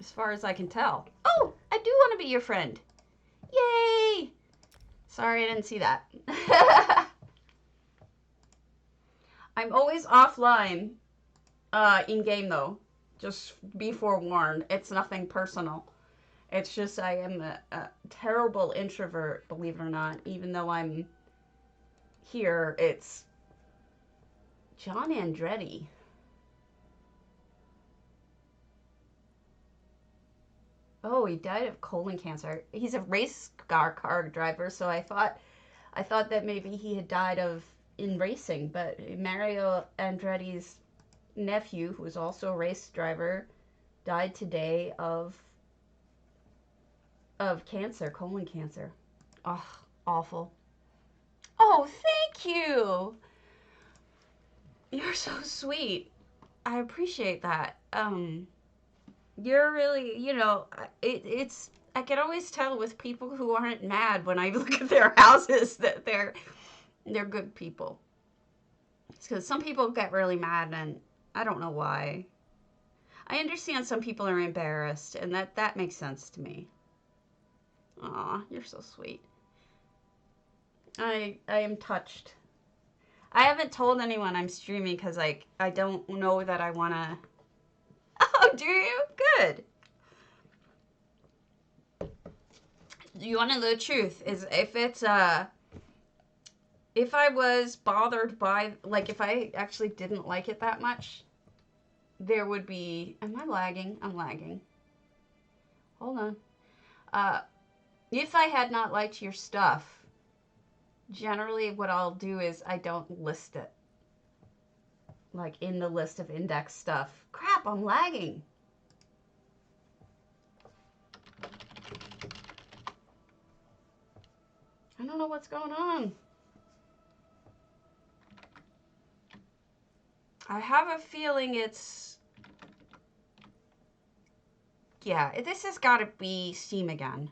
as far as I can tell. Oh, I do want to be your friend. Yay! Sorry, I didn't see that. I'm always offline in game though. Just be forewarned. It's nothing personal. It's just I am a terrible introvert, believe it or not. Even though I'm here, it's John Andretti. Oh, he died of colon cancer. He's a race car driver, so I thought that maybe he had died of in racing, but Mario Andretti's nephew, who was also a race driver, died today of cancer, colon cancer. Oh, awful. Oh, thank you. You're so sweet. I appreciate that. You're really, it's I can always tell with people who aren't mad when I look at their houses that they're good people. It's because some people get really mad and I don't know why. I understand some people are embarrassed and that makes sense to me. Aw, you're so sweet. I am touched. I haven't told anyone I'm streaming because I don't know that I wanna. Oh, do you? Good. You want to know the truth? Is if I was bothered by, like, if I actually didn't like it that much, there would be. Am I lagging? I'm lagging. Hold on. Uh, if I had not liked your stuff, generally what I'll do is I don't list it. Like in the list of index stuff. Crap, I'm lagging. I don't know what's going on. I have a feeling it's. Yeah, this has got to be Steam again.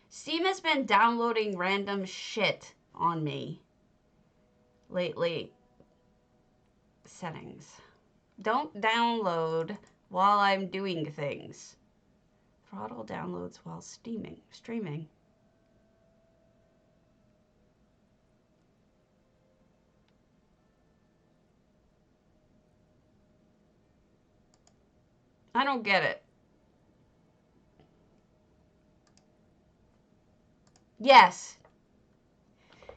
Steam has been downloading random shit on me lately. Settings. Don't download while I'm doing things. Throttle downloads while streaming. I don't get it. Yes.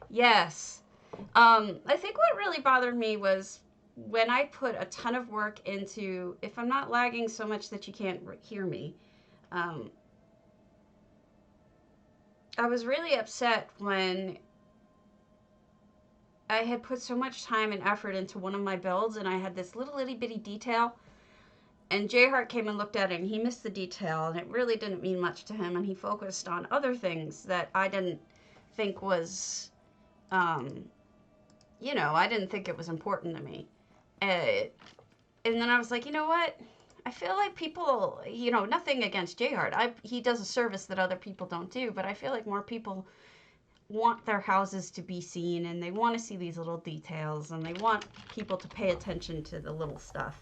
Yes. I think what really bothered me was when I put a ton of work into, if I'm not lagging so much that you can't hear me, um, I was really upset when I had put so much time and effort into one of my builds and I had this little itty bitty detail. And J Hart came and looked at it and he missed the detail and it really didn't mean much to him. And he focused on other things that I didn't think was, um, I didn't think it was important to me. And then I was like, you know what? I feel like people, nothing against J Hart. He does a service that other people don't do, but I feel like more people want their houses to be seen and they want to see these little details and they want people to pay attention to the little stuff.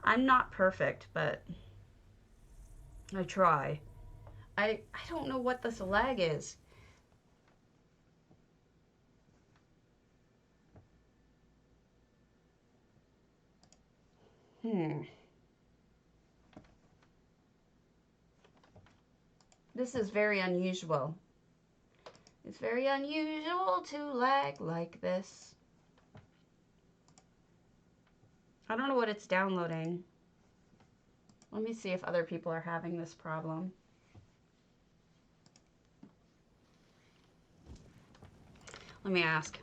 I'm not perfect, but I try. I don't know what this lag is. This is very unusual. It's very unusual to lag like this. I don't know what it's downloading. Let me see if other people are having this problem. Let me ask.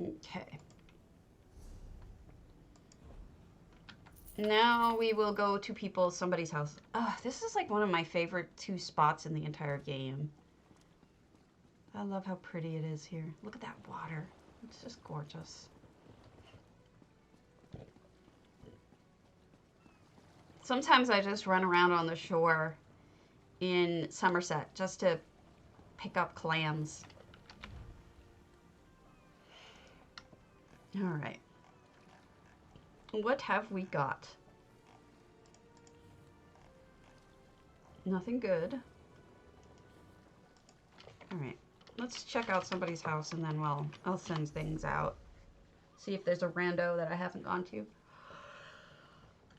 Okay. Now we will go to somebody's house. Oh, this is like one of my favorite 2 spots in the entire game. I love how pretty it is here. Look at that water. It's just gorgeous. Sometimes I just run around on the shore in Somerset just to pick up clams. All right. What have we got? Nothing good. All right. Let's check out somebody's house and then I'll send things out. See if there's a rando that I haven't gone to.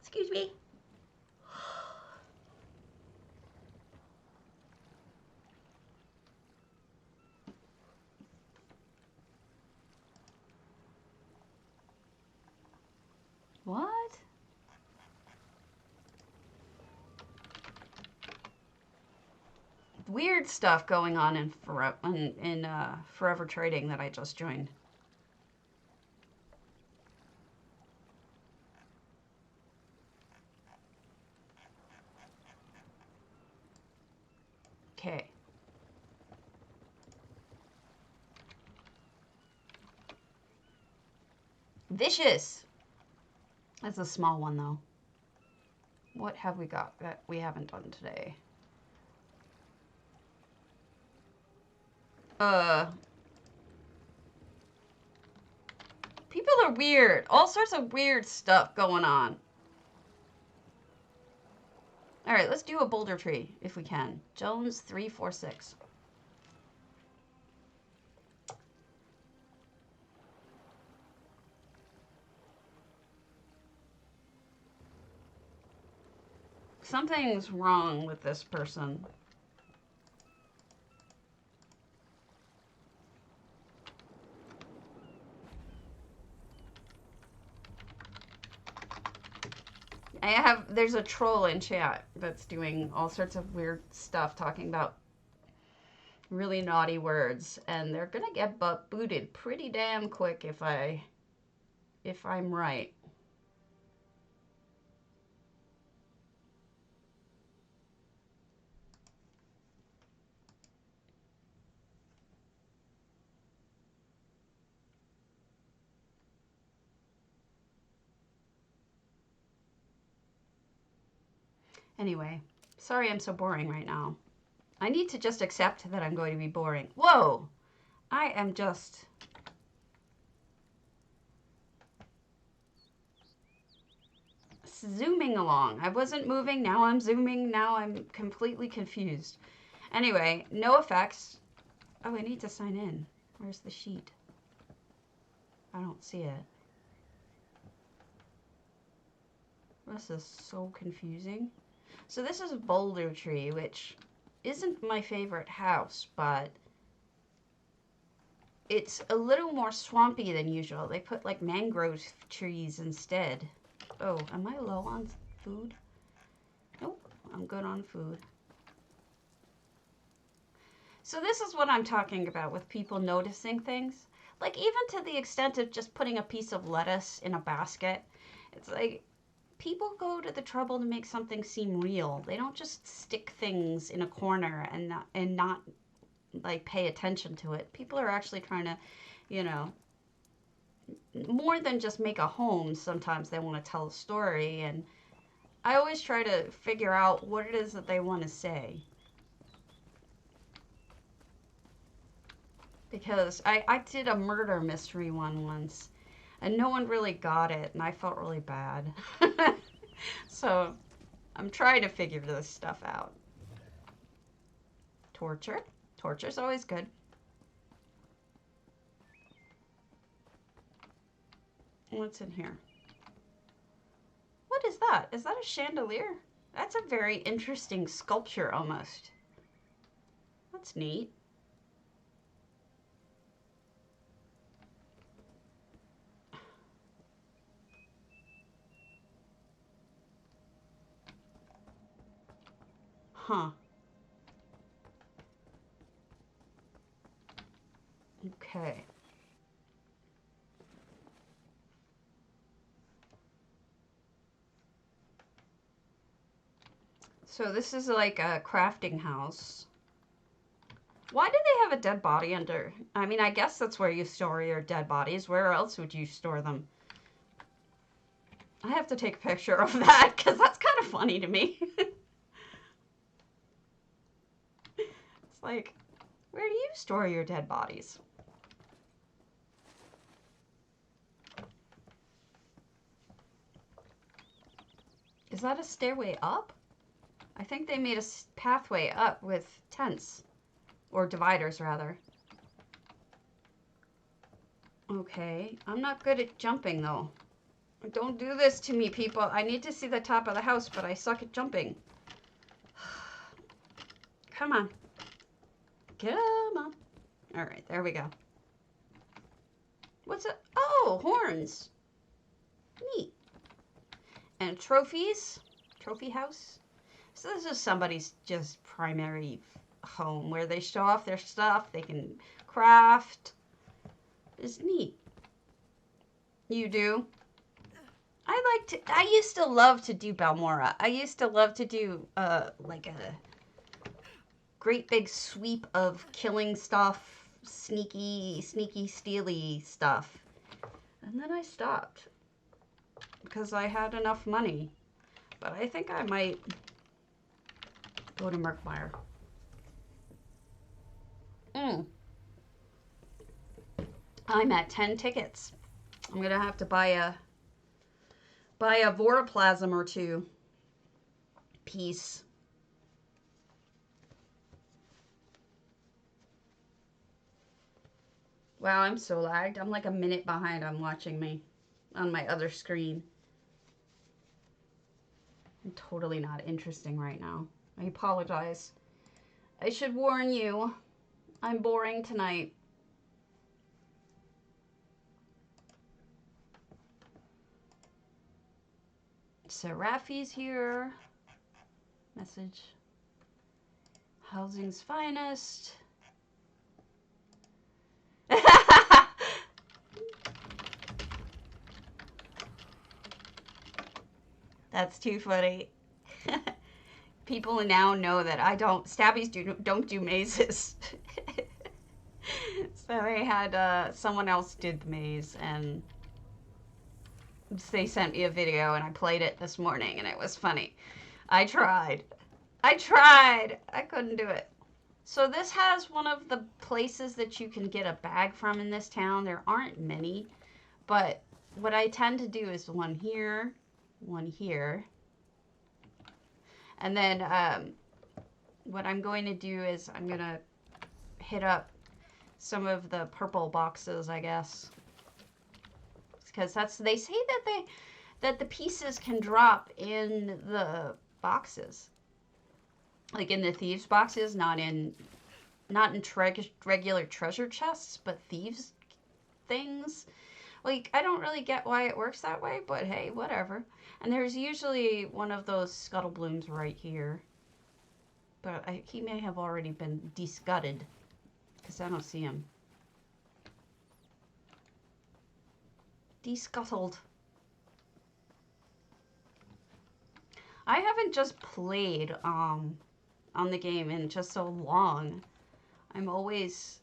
Excuse me. What? Weird stuff going on in Forever Trading that I just joined. Okay. Vicious. That's a small one though. What have we got that we haven't done today? People are weird. All sorts of weird stuff going on. All right, let's do a boulder tree if we can. Jones 346. Something's wrong with this person. There's a troll in chat that's doing all sorts of weird stuff, talking about really naughty words, and they're gonna get booted pretty damn quick if I'm right. Anyway, sorry I'm so boring right now. I need to just accept that I'm going to be boring. Whoa! I am just... zooming along. I wasn't moving, now I'm zooming, now I'm completely confused. Anyway, no effects. Oh, I need to sign in. Where's the sheet? I don't see it. This is so confusing. So this is a boulder tree, which isn't my favorite house, but it's a little more swampy than usual. They put like mangrove trees instead. Oh, am I low on food? Nope, I'm good on food. So this is what I'm talking about with people noticing things. Like even to the extent of just putting a piece of lettuce in a basket. It's like people go to the trouble to make something seem real. They don't just stick things in a corner and not like pay attention to it. People are actually trying to, you know, more than just make a home. Sometimes they want to tell a story, and I always try to figure out what it is that they want to say. Because I did a murder mystery one once, and no one really got it, and I felt really bad. So I'm trying to figure this stuff out. Torture. Torture's always good. What's in here? What is that? Is that a chandelier? That's a very interesting sculpture almost. That's neat. Huh. Okay. So this is like a crafting house. Why do they have a dead body under? I mean, I guess that's where you store your dead bodies. Where else would you store them? I have to take a picture of that because that's kind of funny to me. It's like, where do you store your dead bodies? Is that a stairway up? I think they made a pathway up with tents. Or dividers, rather. Okay. I'm not good at jumping, though. Don't do this to me, people. I need to see the top of the house, but I suck at jumping. Come on. Come on. Alright, there we go. What's it? Oh, horns. Neat. And trophies. Trophy house. So this is somebody's just primary home where they show off their stuff. They can craft. It's neat. You do? I used to love to do Balmora. I used to love to do, like a great big sweep of killing stuff, sneaky, steely stuff. And then I stopped because I had enough money. But I think I might go to Merkmeyer. I'm at 10 tickets. I'm gonna have to buy a voroplasm or two piece. Wow, I'm so lagged. I'm like a minute behind on watching me on my other screen. I'm totally not interesting right now. I apologize. I should warn you, I'm boring tonight. Seraphi's here. Message. Housing's finest. That's too funny. People now know that I don't, Stabbies don't do mazes. So they had, someone else did the maze, and they sent me a video, and I played it this morning, and it was funny. I tried. I couldn't do it. So this has one of the places that you can get a bag from in this town. There aren't many, but what I tend to do is one here, and then what I'm going to do is I'm going to hit up some of the purple boxes, I guess. Because they say that the pieces can drop in the boxes. Like in the thieves boxes, not in regular treasure chests, but thieves things. Like, I don't really get why it works that way, but hey, whatever. And there's usually one of those scuttle blooms right here. But he may have already been descutted, because I don't see him. Descuttled. I haven't just played on the game in just so long. I'm always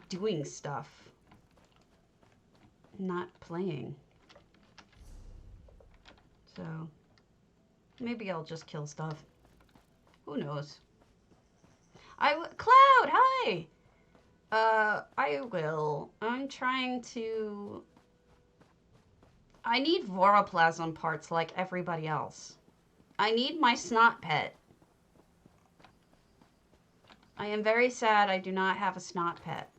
doing stuff, not playing. So maybe I'll just kill stuff. Who knows? Cloud, hi. I will. I'm trying to. I need voroplasm parts like everybody else. I need my snot pet. I am very sad I do not have a snot pet.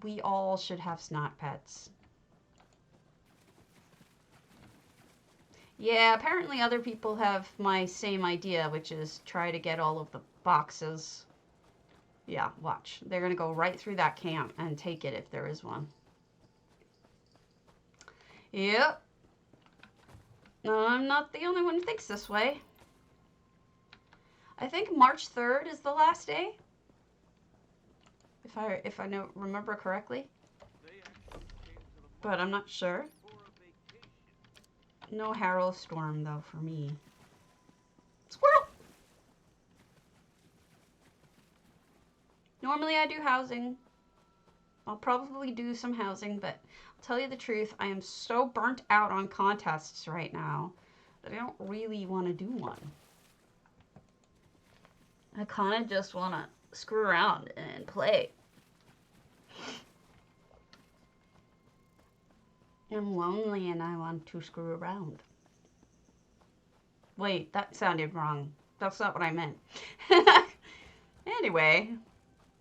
We all should have snot pets. Yeah, apparently other people have my same idea, which is try to get all of the boxes. Yeah, watch. They're going to go right through that camp and take it if there is one. Yep. No, I'm not the only one who thinks this way. I think March 3rd is the last day. If I remember correctly. But I'm not sure. No Harrow Storm, though, for me. Squirrel! Normally I do housing. I'll probably do some housing, but I'll tell you the truth, I am so burnt out on contests right now that I don't really want to do one. I kind of just want to screw around and play. I'm lonely and I want to screw around. Wait, that sounded wrong. That's not what I meant. Anyway,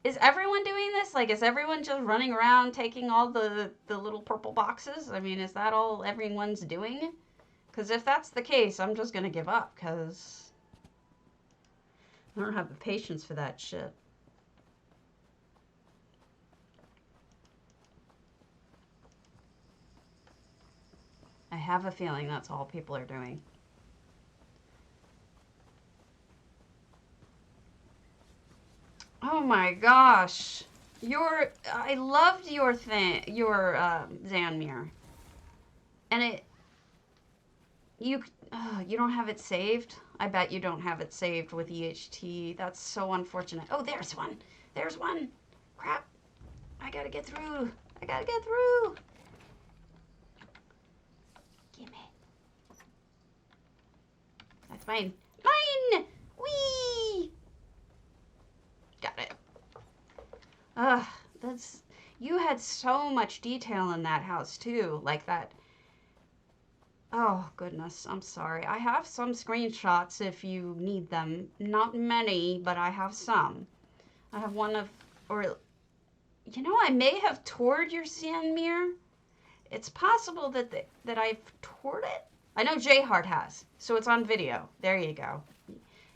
is everyone doing this? Like, is everyone just running around taking all the little purple boxes? I mean, is that all everyone's doing? Because if that's the case, I'm just going to give up because I don't have the patience for that shit. I have a feeling that's all people are doing. Oh my gosh. I loved your Zanmir. And you don't have it saved? I bet you don't have it saved with EHT. That's so unfortunate. Oh, there's one. There's one. Crap. I gotta get through. I gotta get through. Gimme. That's mine. Mine! Whee! Got it. Ugh, you had so much detail in that house too, like that. Oh goodness, I'm sorry. I have some screenshots if you need them. Not many, but I have some. I have one of, or I may have toured your Sandmere. It's possible that I've toured it. I know J-Heart has, so it's on video. There you go.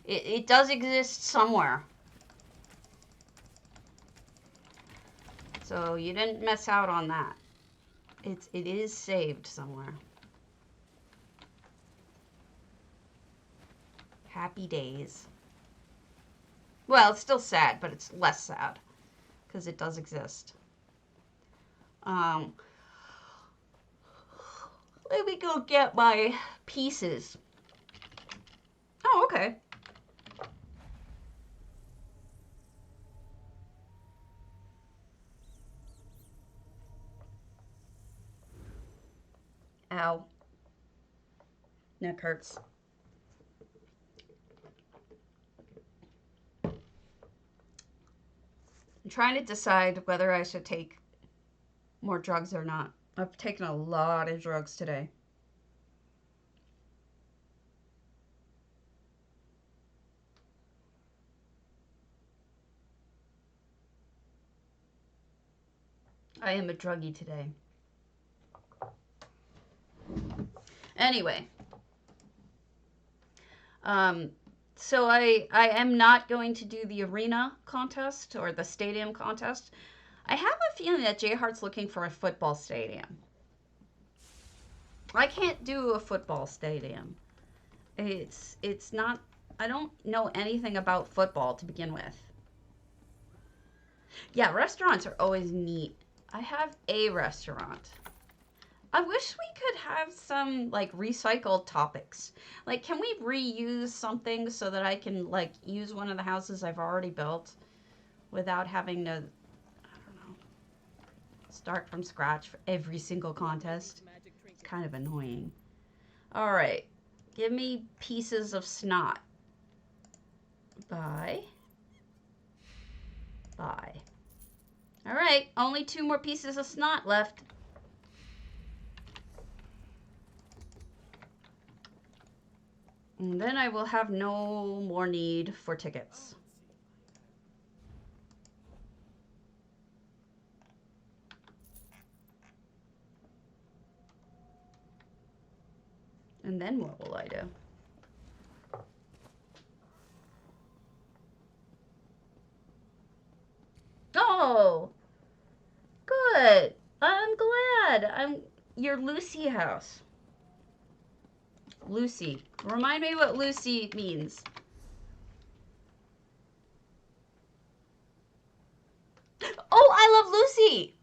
It does exist somewhere. So you didn't miss out on that. It is saved somewhere. Happy days. Well, it's still sad, but it's less sad because it does exist. Let me go get my pieces. Oh, okay. Ow. Neck hurts. I'm trying to decide whether I should take more drugs or not. I've taken a lot of drugs today. I am a druggie today. Anyway. So I am not going to do the arena contest or the stadium contest. I have a feeling that J-Heart's looking for a football stadium. I can't do a football stadium. It's not, I don't know anything about football to begin with. Yeah, restaurants are always neat. I have a restaurant. I wish we could have some like recycled topics. Like, can we reuse something so that I can like use one of the houses I've already built without having to, I don't know, start from scratch for every single contest? It's kind of annoying. All right, give me pieces of snot. Bye. Bye. All right, only 2 more pieces of snot left. And then I will have no more need for tickets. And then what will I do? Oh, good. I'm glad. I'm your Lucy house. Lucy. Remind me what Lucy means. Oh, I love Lucy.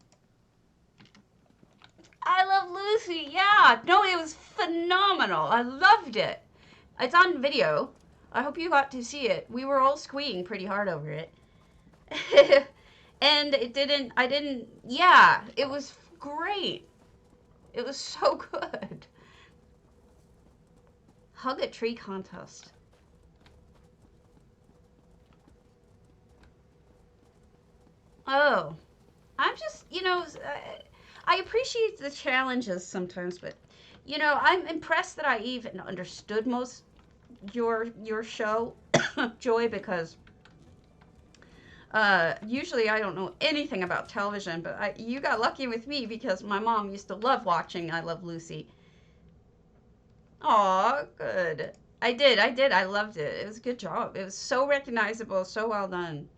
I love Lucy. Yeah. No, it was phenomenal. I loved it. It's on video. I hope you got to see it. We were all squeeing pretty hard over it. And yeah, it was great. It was so good. Hug a tree contest. Oh, I'm just, I appreciate the challenges sometimes, but you know, I'm impressed that I even understood most your show, Joy, because usually I don't know anything about television, but you got lucky with me because my mom used to love watching I Love Lucy. Aw, good. I did. I loved it. It was a good job. It was so recognizable, so well done.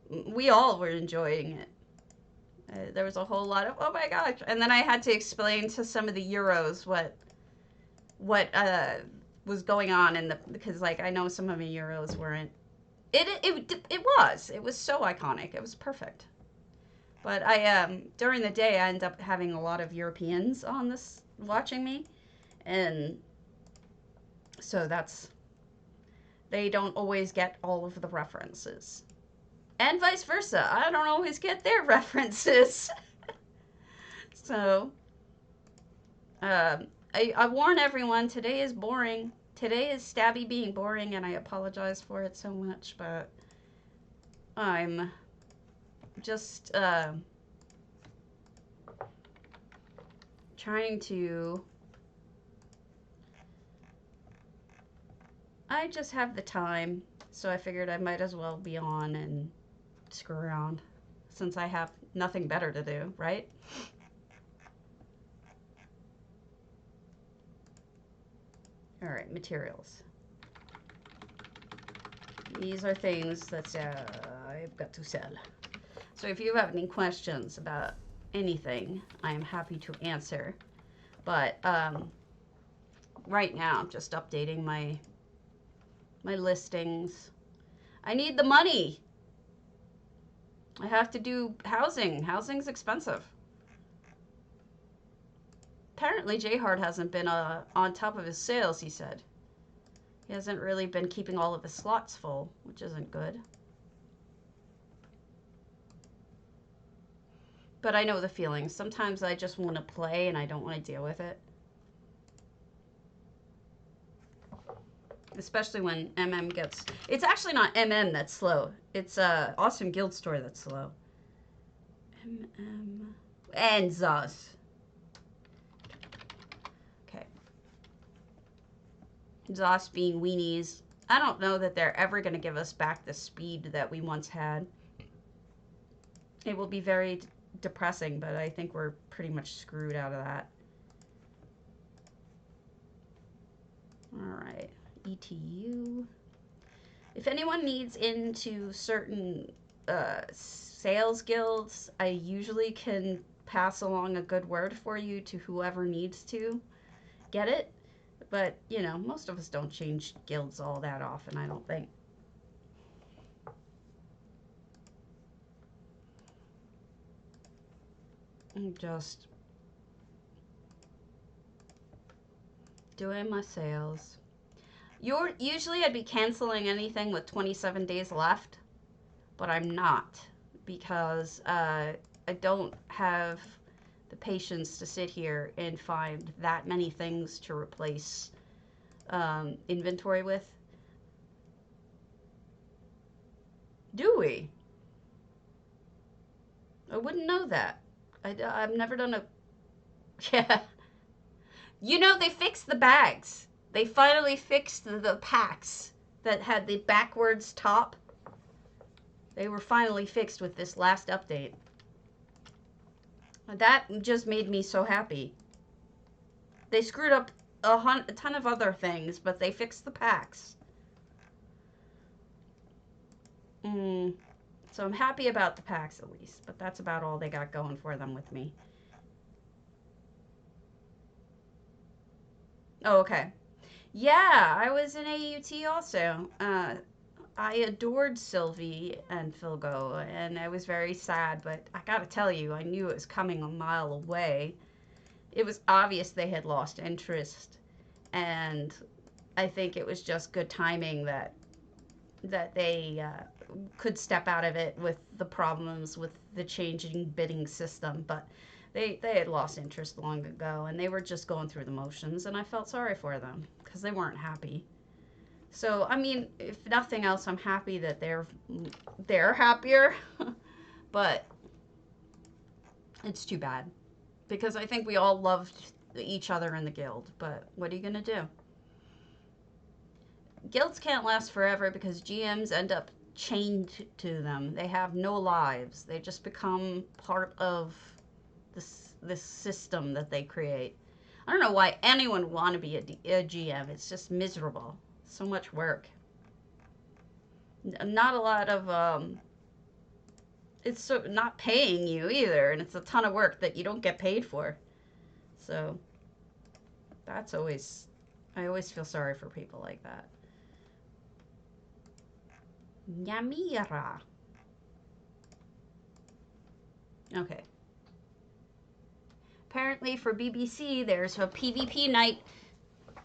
We all were enjoying it. There was a whole lot of oh my gosh, and then I had to explain to some of the Euros what was going on in the because like I know some of the Euros weren't. It was so iconic. It was perfect. But I during the day I end up having a lot of Europeans on this watching me, and so that's they don't always get all of the references. And vice versa. I don't always get their references. So, I warn everyone today is boring. Today is Stabby being boring, and I apologize for it so much, but I'm just trying to. I just have the time, so I figured I might as well be on and screw around since I have nothing better to do, right? All right, materials. These are things that I've got to sell. So if you have any questions about anything, I am happy to answer. But right now, I'm just updating my listings. I need the money. I have to do housing. Housing's expensive. Apparently, Jayhard hasn't been on top of his sales, he said. He hasn't really been keeping all of his slots full, which isn't good. But I know the feeling. Sometimes I just want to play and I don't want to deal with it. Especially when MM gets... It's actually not MM that's slow. It's Awesome Guild Store that's slow. MM... And Zaz. Okay. Zaz being weenies. I don't know that they're ever going to give us back the speed that we once had. It will be very depressing, but I think we're pretty much screwed out of that. Alright. ETU. If anyone needs into certain sales guilds, I usually can pass along a good word for you to whoever needs to get it. But, you know, most of us don't change guilds all that often, I don't think. I'm just doing my sales. Usually I'd be canceling anything with 27 days left, but I'm not because I don't have the patience to sit here and find that many things to replace inventory with. Do we? I wouldn't know that. I've never done a... Yeah. You know, they fixed the bags. They finally fixed the packs that had the backwards top. They were finally fixed with this last update. That just made me so happy. They screwed up a ton of other things, but they fixed the packs. So I'm happy about the packs at least, but that's about all they got going for them with me. Oh, okay. Yeah, I was in AUT also. I adored Sylvie and Philgo, and I was very sad, but I gotta tell you, I knew it was coming a mile away. It was obvious they had lost interest, and I think it was just good timing that they could step out of it with the problems with the changing bidding system, but they had lost interest long ago, and they were just going through the motions, and I felt sorry for them because they weren't happy. So, I mean, if nothing else, I'm happy that they're happier, but it's too bad. because I think we all loved each other in the guild, but what are you going to do? Guilds can't last forever because GMs end up chained to them. They have no lives. They just become part of this system that they create. I don't know why anyone would want to be a GM. It's just miserable. So much work. Not a lot of it's so not paying you either, and it's a ton of work that you don't get paid for. So that's always, I always feel sorry for people like that. Yamira. Okay. Apparently for BBC, there's a PvP night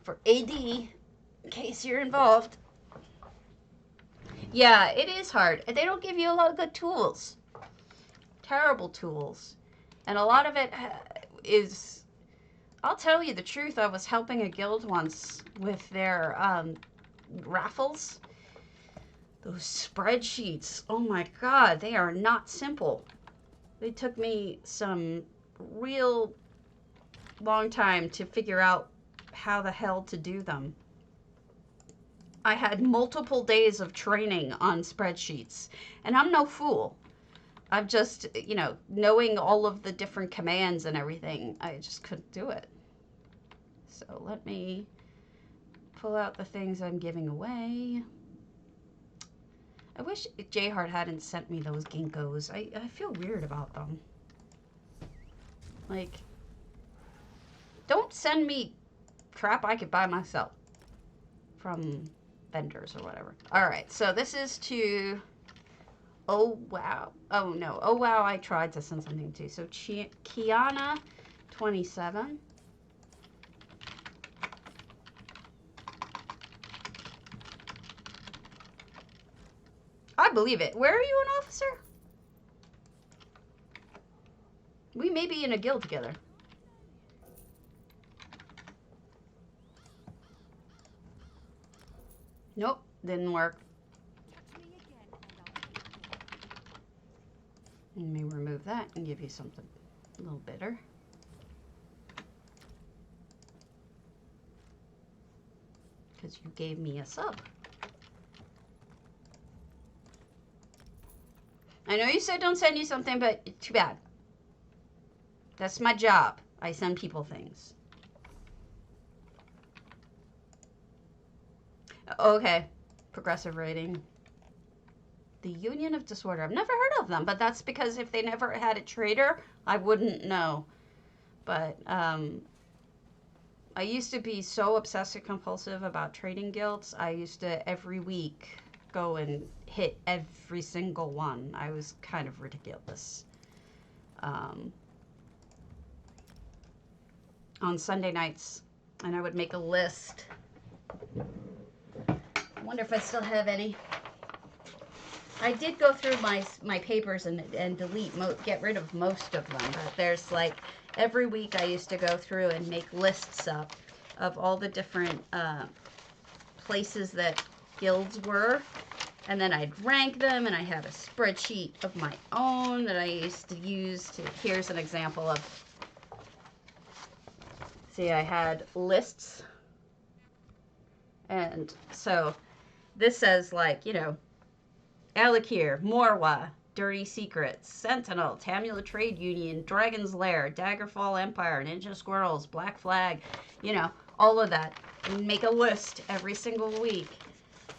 for AD, in case you're involved. Yeah, it is hard. They don't give you a lot of good tools. Terrible tools. And a lot of it is, I'll tell you the truth, I was helping a guild once with their raffles. Those spreadsheets, oh my god, they are not simple. They took me some real long time to figure out how the hell to do them. I had multiple days of training on spreadsheets, and I'm no fool. I'm just, you know, knowing all of the different commands and everything, I just couldn't do it. So let me pull out the things I'm giving away. I wish Jayhart hadn't sent me those ginkgos. I feel weird about them. Like, don't send me crap I could buy myself from vendors or whatever. Alright, so this is to... Oh, wow. Oh, no. Oh, wow, I tried to send something to. So, Kiana, 27. I believe it. Where are you an officer? We may be in a guild together. Nope, didn't work. Let me remove that and give you something a little bitter. Because you gave me a sub. I know you said don't send you something, but too bad. That's my job. I send people things. Okay. Progressive rating. The Union of Disorder. I've never heard of them, but that's because if they never had a trader, I wouldn't know. But I used to be so obsessive compulsive about trading guilds. I used to every week go and hit every single one. I was kind of ridiculous. On Sunday nights, and I would make a list. I wonder if I still have any. I did go through my papers and delete, get rid of most of them, but there's like, every week I used to go through and make lists up of all the different places that guilds were, and then I'd rank them, and I had a spreadsheet of my own that I used to use to, here's an example of, see, I had lists, and so this says, like, you know, Alikir, Morwa, Dirty Secrets, Sentinel, Tamula Trade Union, Dragon's Lair, Daggerfall Empire, Ninja Squirrels, Black Flag, you know, all of that. And make a list every single week.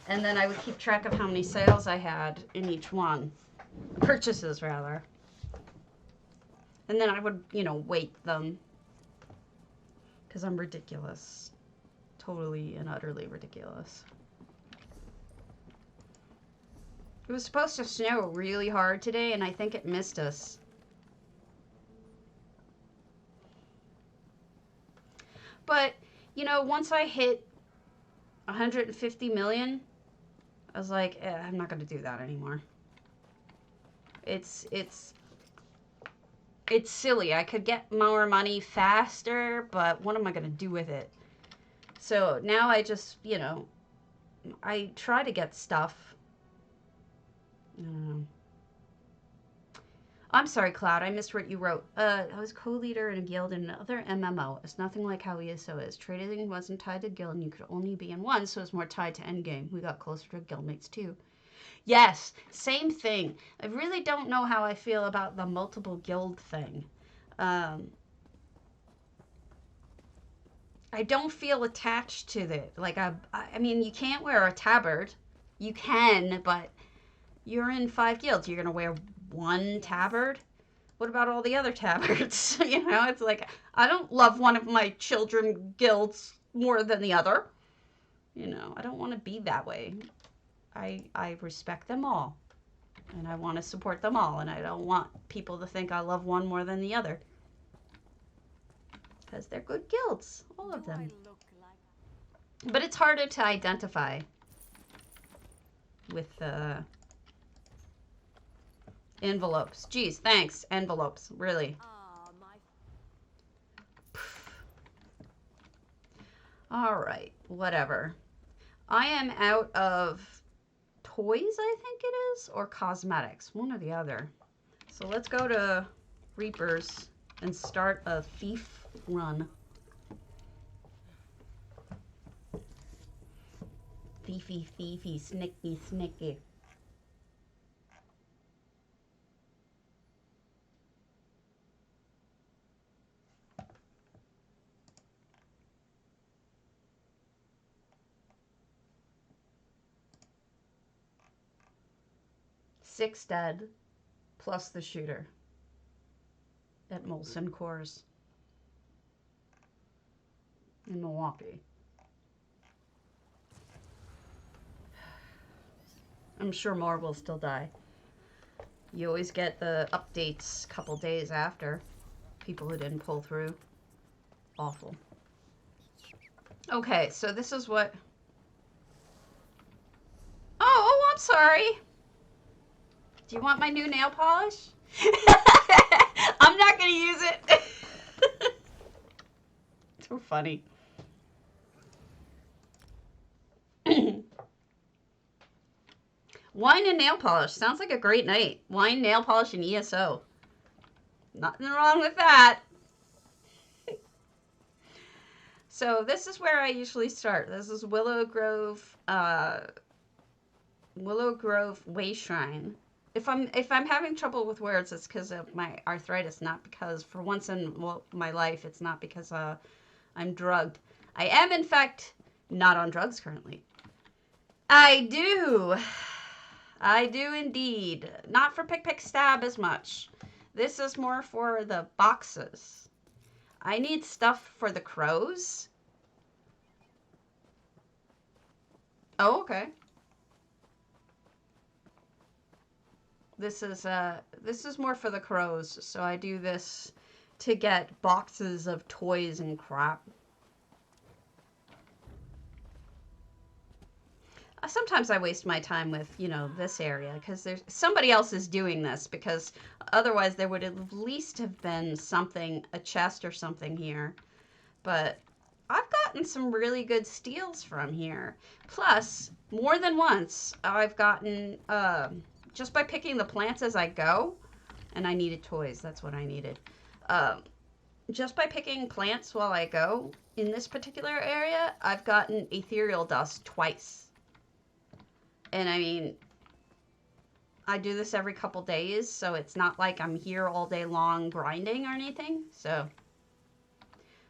And then I would keep track of how many sales I had in each one. Purchases, rather. And then I would, you know, weight them. Because I'm ridiculous. Totally and utterly ridiculous. It was supposed to snow really hard today, and I think it missed us. But, you know, once I hit 150 million, I was like, I'm not going to do that anymore. It's silly. I could get more money faster, but what am I going to do with it? So now I just, you know, I try to get stuff. I'm sorry, Cloud. I missed what you wrote. I was co-leader in a guild in another MMO. It's nothing like how ESO is. Trading wasn't tied to guild, and you could only be in one, so it's more tied to endgame. We got closer to guildmates too. Yes, same thing. I really don't know how I feel about the multiple guild thing. I don't feel attached to it. Like I mean, you can't wear a tabard. You can, but you're in 5 guilds. You're gonna wear one tabard. What about all the other tabards? You know, it's like I don't love one of my children guilds more than the other. You know, I don't want to be that way. I respect them all, and I want to support them all, and I don't want people to think I love one more than the other. Because they're good guilds, all of them. But it's harder to identify with envelopes. Geez, thanks, envelopes, really. All right, whatever. I am out of toys, I think it is, or cosmetics, one or the other. So let's go to Reapers and start a thief run. Thiefy, thiefy, snicky, snicky. Six dead, plus the shooter at Molson Coors in Milwaukee. I'm sure more will still die. You always get the updates a couple days after. People who didn't pull through. Awful. Okay, so this is what... Oh, I'm sorry. Do you want my new nail polish? I'm not going to use it. So funny. Wine and nail polish. Sounds like a great night. Wine, nail polish, and ESO. Nothing wrong with that. So this is where I usually start. This is Willow Grove Way Shrine. If I'm having trouble with words, it's because of my arthritis, not because for once in my life, it's not because I'm drugged. I am, in fact, not on drugs currently. I do indeed. Not for pick, pick, stab as much. This is more for the boxes. I need stuff for the crows. Oh, okay. This is more for the crows, so I do this to get boxes of toys and crap. Sometimes I waste my time with, you know, this area because there's somebody else is doing this, because otherwise there would at least have been something, a chest or something here. But I've gotten some really good steals from here. Plus, more than once, I've gotten, just by picking the plants as I go, and I needed toys, that's what I needed. Just by picking plants while I go in this particular area, I've gotten ethereal dust twice. And I mean, I do this every couple days, so it's not like I'm here all day long grinding or anything. So,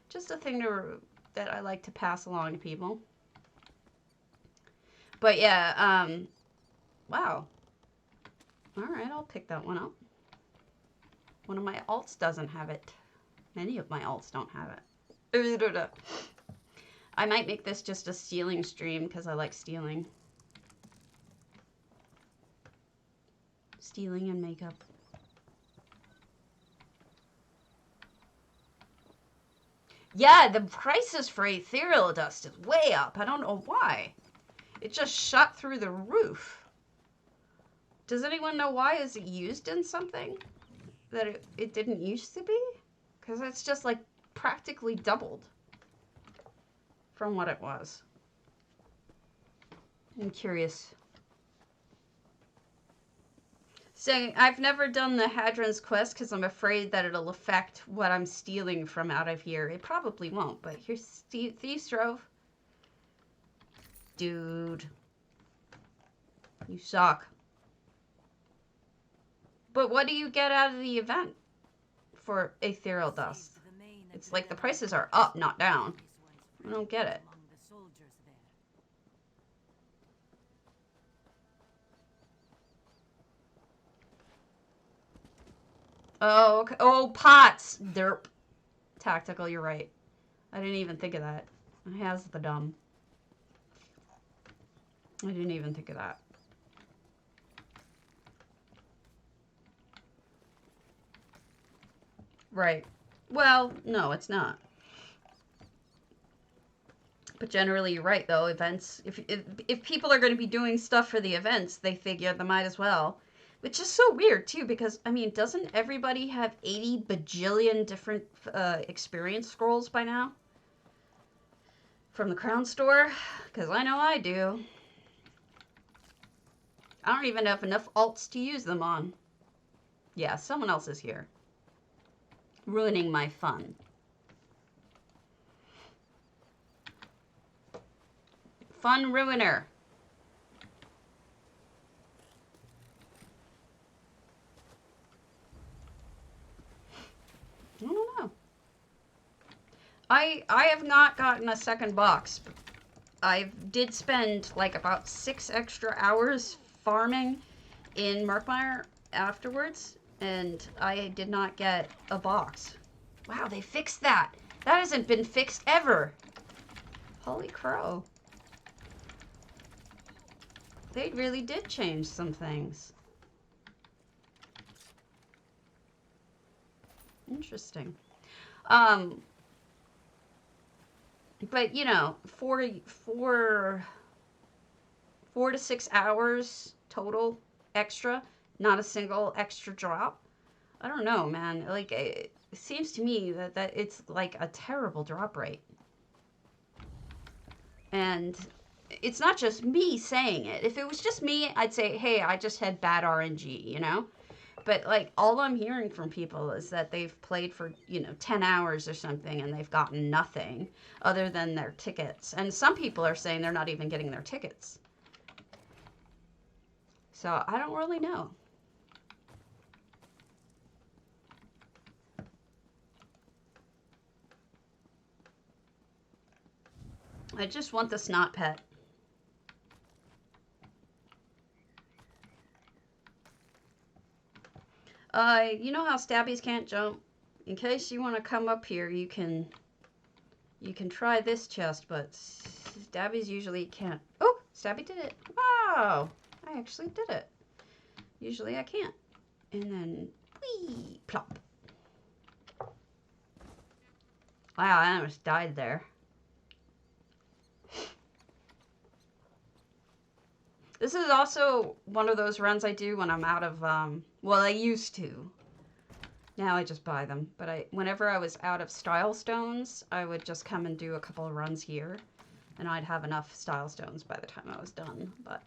just a thing that I like to pass along to people. But yeah, wow. Alright, I'll pick that one up. One of my alts doesn't have it. Many of my alts don't have it. I might make this just a stealing stream because I like stealing. Stealing and makeup. Yeah, the prices for ethereal dust is way up. I don't know why. It just shot through the roof. Does anyone know why? Is it used in something that it didn't used to be? Because it's just like practically doubled from what it was. I'm curious. So I've never done the Hadron's Quest because I'm afraid that it'll affect what I'm stealing from out of here. It probably won't, but here's Thieves Trove. Dude. You suck. But what do you get out of the event for ethereal dust? It's like the prices are up, not down. I don't get it. Oh, okay. Oh, pots. Derp. Tactical, you're right. I didn't even think of that. It has the dumb. I didn't even think of that. Right. Well, no, it's not. But generally, you're right, though. Events, if people are going to be doing stuff for the events, they figure they might as well. Which is so weird, too, because, I mean, doesn't everybody have 80 bajillion different experience scrolls by now? From the Crown Store? Because I know I do. I don't even have enough alts to use them on. Yeah, someone else is here. Ruining my fun. Fun ruiner. I don't know. I have not gotten a second box. I did spend like about 6 extra hours farming in Murkmire afterwards, and I did not get a box. Wow, they fixed that. That hasn't been fixed ever. Holy crow. They really did change some things. Interesting. But you know, 4 to 6 hours total extra, not a single extra drop. I don't know, man. Like it seems to me that it's like a terrible drop rate. And it's not just me saying it. If it was just me, I'd say, hey, I just had bad RNG, you know? But like all I'm hearing from people is that they've played for, 10 hours or something and they've gotten nothing other than their tickets. And some people are saying they're not even getting their tickets. So I don't really know. I just want the snot pet. You know how stabbies can't jump? In case you want to come up here, you can try this chest, but stabbies usually can't. Oh, stabby did it. Wow, I actually did it. Usually I can't. And then, whee, plop. Wow, I almost died there. This is also one of those runs I do when I'm out of, well, I used to. Now I just buy them. But whenever I was out of style stones, I would just come and do a couple of runs here. And I'd have enough style stones by the time I was done. But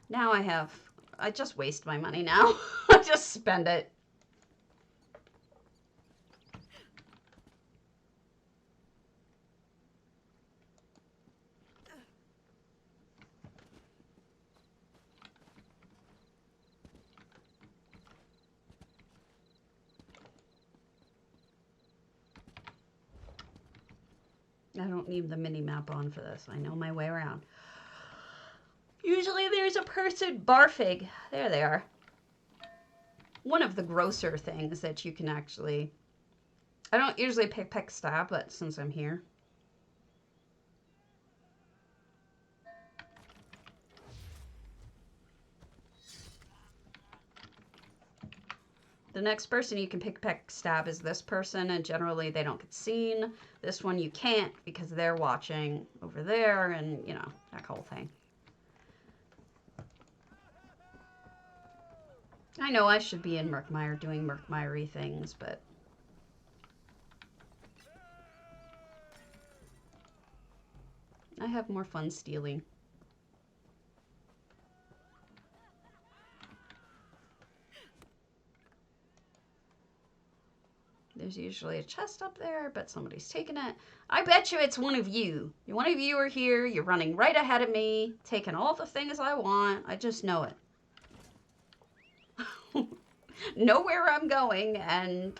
now I just waste my money now. I just spend it. I don't need the mini map on for this. I know my way around. Usually there's a person barfing. There they are. One of the grosser things that you can actually... I don't usually pick stab, but since I'm here. The next person you can pick stab is this person, and generally they don't get seen. This one you can't because they're watching over there, and you know, that whole thing. I know I should be in Murkmire doing Murkmire-y things, but I have more fun stealing. There's usually a chest up there, but somebody's taking it. I bet you it's one of you. One of you are here. You're running right ahead of me, taking all the things I want. I just know it. Know where I'm going, and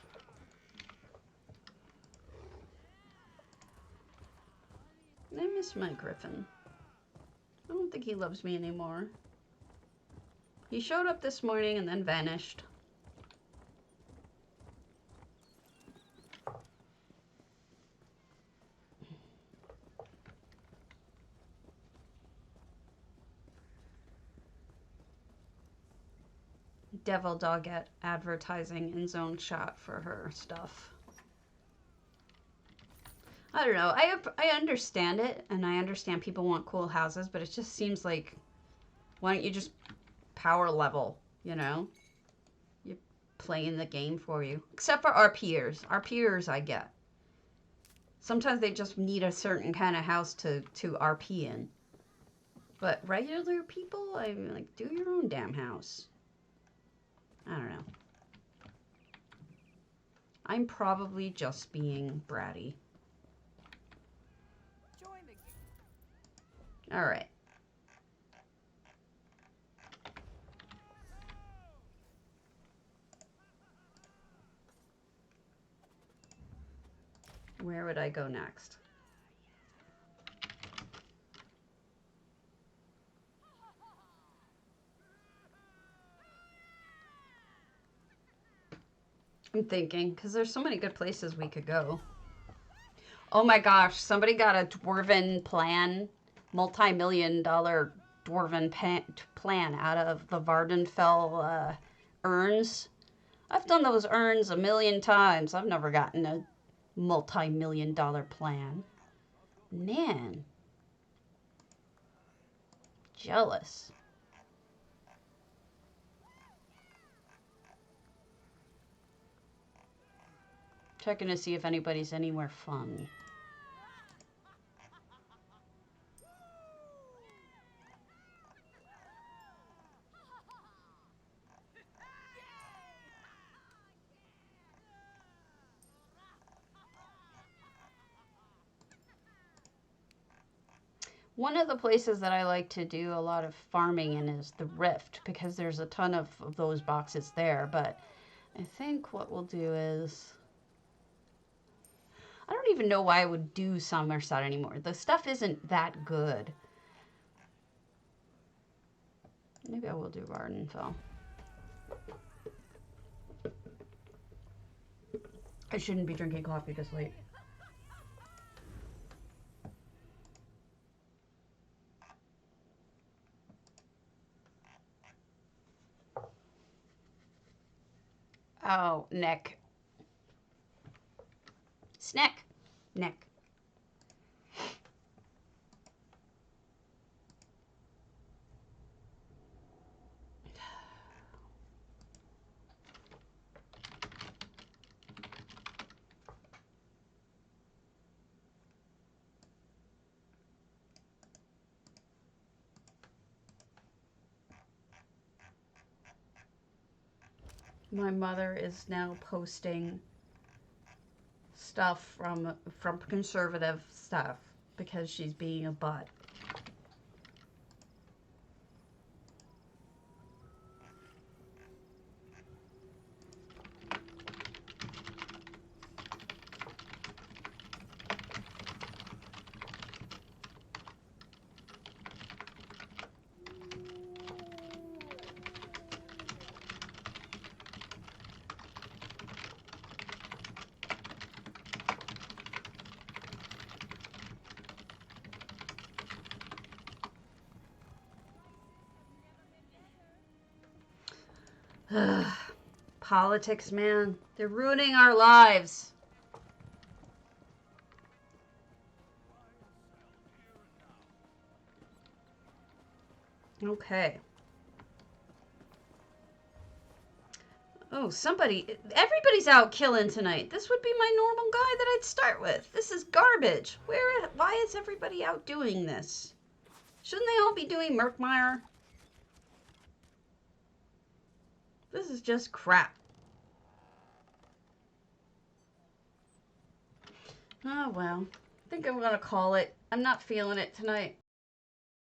I miss my griffin. I don't think he loves me anymore. He showed up this morning and then vanished. Devil Dog at advertising in zone shot for her stuff. I don't know. I understand it, and I understand people want cool houses, but it just seems like, why don't you just power level, you know? You're playing the game for you. Except for our peers. Our peers I get. Sometimes they just need a certain kind of house to RP in. But regular people, I'm like, do your own damn house. I don't know. I'm probably just being bratty. All right. Where would I go next? I'm thinking, because there's so many good places we could go. Oh my gosh, somebody got a dwarven plan, multi-million-dollar dwarven plan out of the Vardenfell urns. I've done those urns a million times. I've never gotten a multi-million-dollar plan. Man. Jealous. Checking to see if anybody's anywhere fun. One of the places that I like to do a lot of farming in is the Rift, because there's a ton of those boxes there. But I think what we'll do is, I don't even know why I would do Somerset anymore. The stuff isn't that good. Maybe I will do Vardenfell. I shouldn't be drinking coffee this late. Oh, neck. Snack. Neck. My mother is now posting stuff from conservative stuff because she's being a butt. Politics, man. They're ruining our lives. Okay. Oh, everybody's out killing tonight. This would be my normal guy that I'd start with. This is garbage. Why is everybody out doing this? Shouldn't they all be doing Murkmire? This is just crap. Oh, well. I think I'm going to call it. I'm not feeling it tonight.